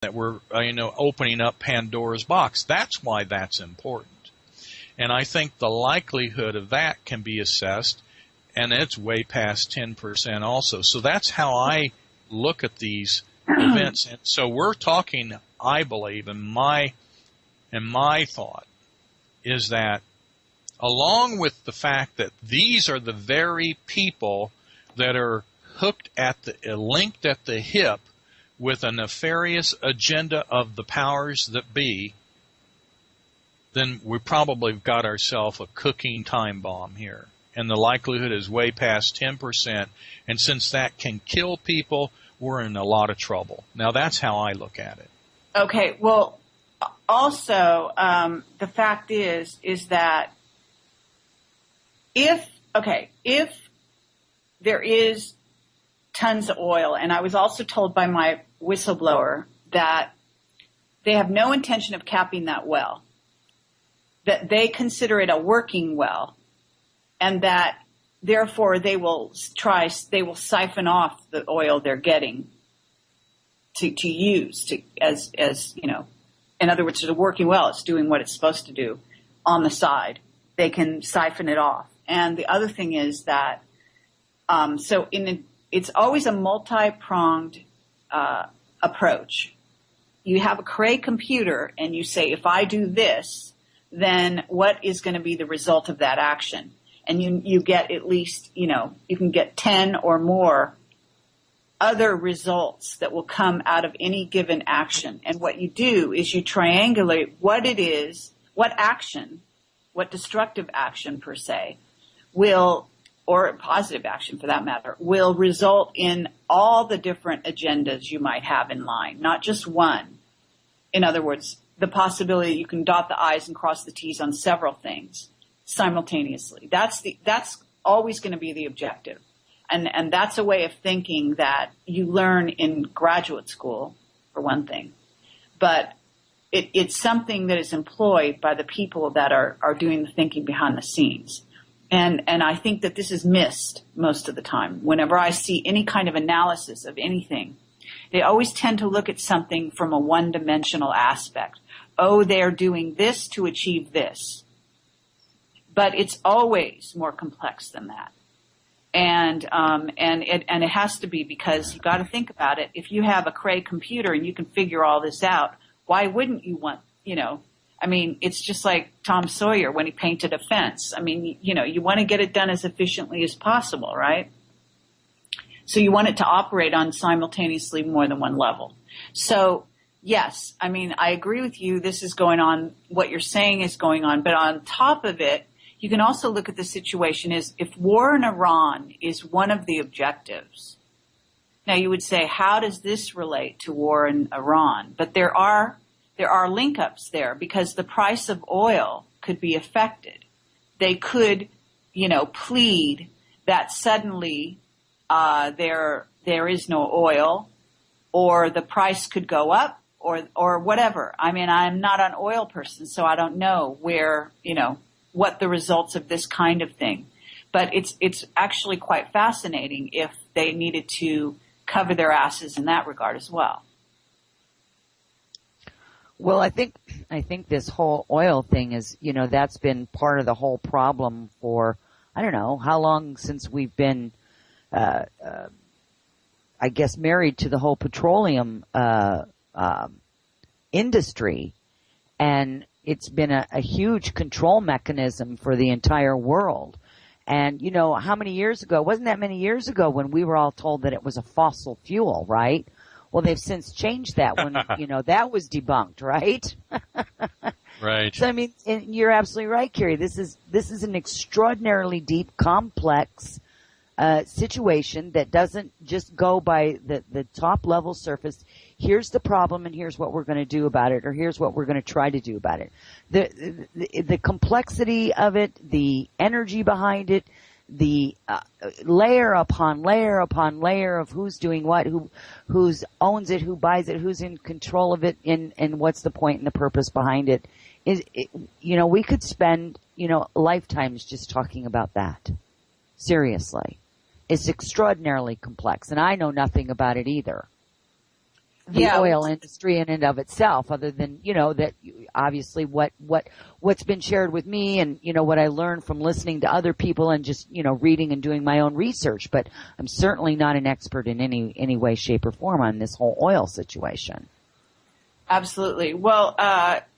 that we're, opening up Pandora's box. That's why that's important. And I think the likelihood of that can be assessed, and it's way past 10% also. So that's how I look at these events. And so we're talking, I believe, and my thought is that along with the fact that these are the very people that are linked at the hip with a nefarious agenda of the powers that be, then we probably got ourselves a cooking time bomb here. And the likelihood is way past 10%. And since that can kill people, we're in a lot of trouble. Now, that's how I look at it. Okay. Well, also, the fact is that if there is tons of oil, and I was also told by my whistleblower that they have no intention of capping that well, that they consider it a working well, and that therefore they will siphon off the oil they're getting to use as in other words, it's a working well. It's doing what it's supposed to do on the side. They can siphon it off. And the other thing is that it's always a multi-pronged approach. You have a Cray computer, and you say, if I do this, then what is going to be the result of that action? And you get at least, you can get 10 or more other results that will come out of any given action. And what you do is you triangulate what it is, what action, what destructive action per se will, or positive action for that matter, will result in all the different agendas you might have in line, not just one. In other words, the possibility you can dot the I's and cross the T's on several things simultaneously. That's always going to be the objective. And that's a way of thinking that you learn in graduate school, for one thing. But it's something that is employed by the people that are doing the thinking behind the scenes. And I think that this is missed most of the time. Whenever I see any kind of analysis of anything, they always tend to look at something from a one-dimensional aspect. Oh, they're doing this to achieve this. But it's always more complex than that. And it has to be, because you got to think about it. If you have a Cray computer and you can figure all this out, why wouldn't you want, it's just like Tom Sawyer when he painted a fence. You want to get it done as efficiently as possible, right? So you want it to operate on simultaneously more than one level. So yes, I agree with you. This is going on. What you're saying is going on. But on top of it, you can also look at the situation as if war in Iran is one of the objectives. Now you would say, how does this relate to war in Iran? But there are link-ups there, because the price of oil could be affected. They could, plead that suddenly there is no oil, or the price could go up, or whatever. I'm not an oil person, so I don't know where, what the results of this kind of thing. But it's actually quite fascinating if they needed to cover their asses in that regard as well. Well, I think this whole oil thing is, that's been part of the whole problem for, I don't know, how long since we've been, married to the whole petroleum industry. And it's been a huge control mechanism for the entire world. And, how many years ago, wasn't that many years ago when we were all told that it was a fossil fuel, right? Well, they've since changed that when, that was debunked, right? Right. So, and you're absolutely right, Carrie. This is an extraordinarily deep, complex situation that doesn't just go by the top level surface. Here's the problem, and here's what we're going to do about it, or here's what we're going to try to do about it. The complexity of it, the energy behind it, the layer upon layer upon layer of who's doing what, who owns it, who buys it, who's in control of it, and what's the point and the purpose behind it. We could spend lifetimes just talking about that. Seriously. It's extraordinarily complex, and I know nothing about it either. the oil industry in and of itself, other than, that obviously what's been shared with me and, what I learned from listening to other people and just, reading and doing my own research. But I'm certainly not an expert in any way, shape, or form on this whole oil situation. Absolutely. Well,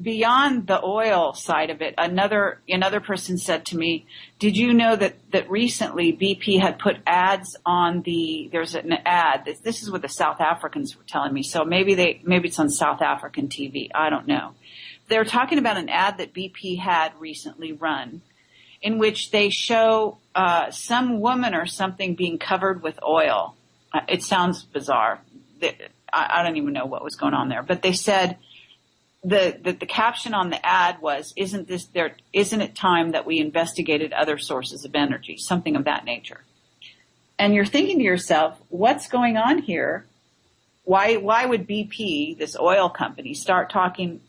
beyond the oil side of it, another person said to me, did you know that recently BP had put ads on there's an ad, this is what the South Africans were telling me, so maybe it's on South African TV, I don't know. They were talking about an ad that BP had recently run in which they show some woman or something being covered with oil. It sounds bizarre. I don't even know what was going on there, but they said the caption on the ad was, isn't it time that we investigated other sources of energy, something of that nature. And you're thinking to yourself, what's going on here? Why would BP, this oil company, start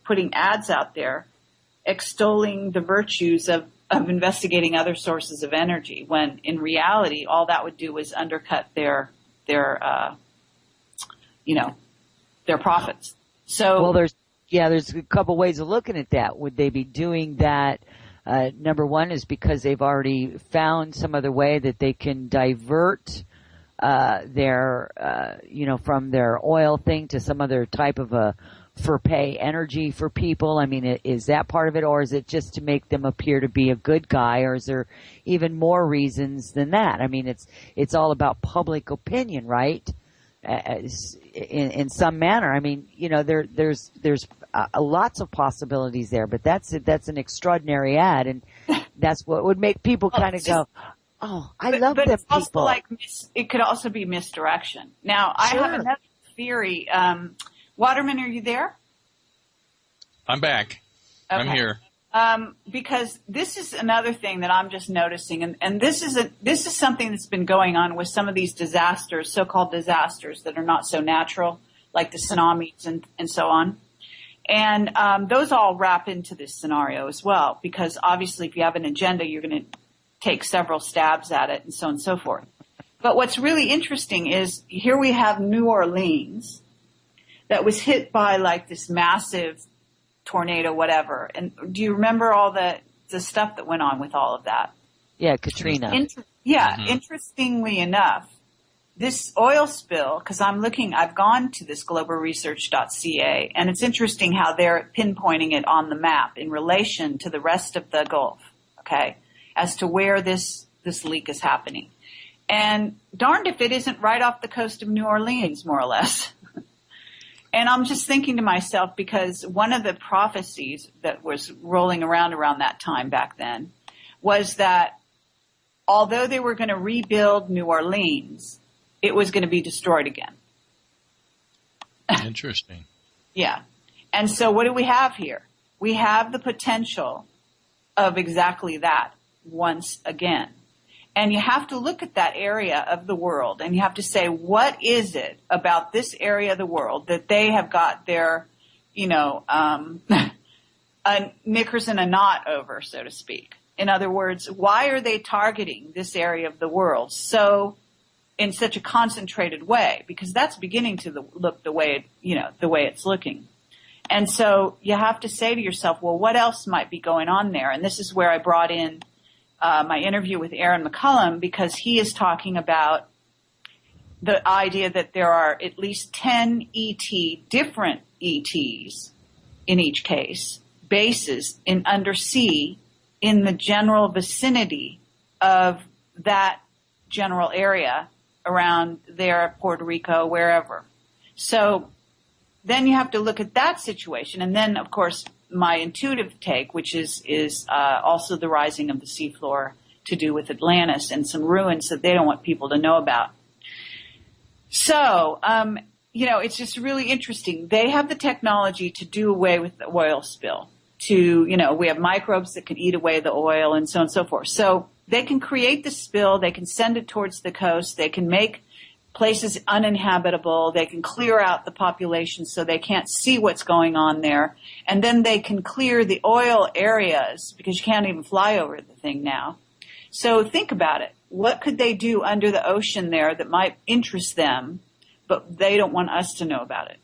putting ads out there extolling the virtues of investigating other sources of energy, when in reality all that would do was undercut their profits. So, well, there's a couple ways of looking at that. Would they be doing that? Number one is because they've already found some other way that they can divert their from their oil thing to some other type of for pay energy for people. I mean, is that part of it, or is it just to make them appear to be a good guy, or is there even more reasons than that? I mean, it's all about public opinion, right? In some manner. I mean, there's lots of possibilities there, but that's an extraordinary ad, and that's what would make people kind of go, "Oh, I love them it's people." Also it could also be misdirection. Now, I have another theory. Waterman, are you there? I'm back. Okay. I'm here. Because this is another thing that I'm just noticing, and this is something that's been going on with some of these disasters, so-called disasters that are not so natural, like the tsunamis and so on. And those all wrap into this scenario as well, because obviously if you have an agenda, you're going to take several stabs at it and so on and so forth. But what's really interesting is here we have New Orleans that was hit by like this massive tornado, whatever. And do you remember all the stuff that went on with all of that? Yeah, Katrina. Interestingly enough, this oil spill, because I've gone to this globalresearch.ca, and it's interesting how they're pinpointing it on the map in relation to the rest of the Gulf, okay, as to where this leak is happening. And darned if it isn't right off the coast of New Orleans, more or less. And I'm just thinking to myself, because one of the prophecies that was rolling around that time back then was that although they were going to rebuild New Orleans, it was going to be destroyed again. Interesting. Yeah. And so what do we have here? We have the potential of exactly that once again. And you have to look at that area of the world, and you have to say, what is it about this area of the world that they have got their, knickers in a knot over, so to speak? In other words, why are they targeting this area of the world in such a concentrated way? Because that's beginning to look the way it's looking. And so you have to say to yourself, well, what else might be going on there? And this is where I brought in my interview with Aaron McCullum, because he is talking about the idea that there are at least 10 different ETs in each case, bases in undersea in the general vicinity of that general area around there, Puerto Rico, wherever. So then you have to look at that situation. And then, of course, my intuitive take, which is also the rising of the seafloor to do with Atlantis and some ruins that they don't want people to know about. So, it's just really interesting. They have the technology to do away with the oil spill. We have microbes that can eat away the oil and so on and so forth. So they can create the spill. They can send it towards the coast. They can make places uninhabitable. They can clear out the population so they can't see what's going on there. And then they can clear the oil areas because you can't even fly over the thing now. So think about it. What could they do under the ocean there that might interest them, but they don't want us to know about it?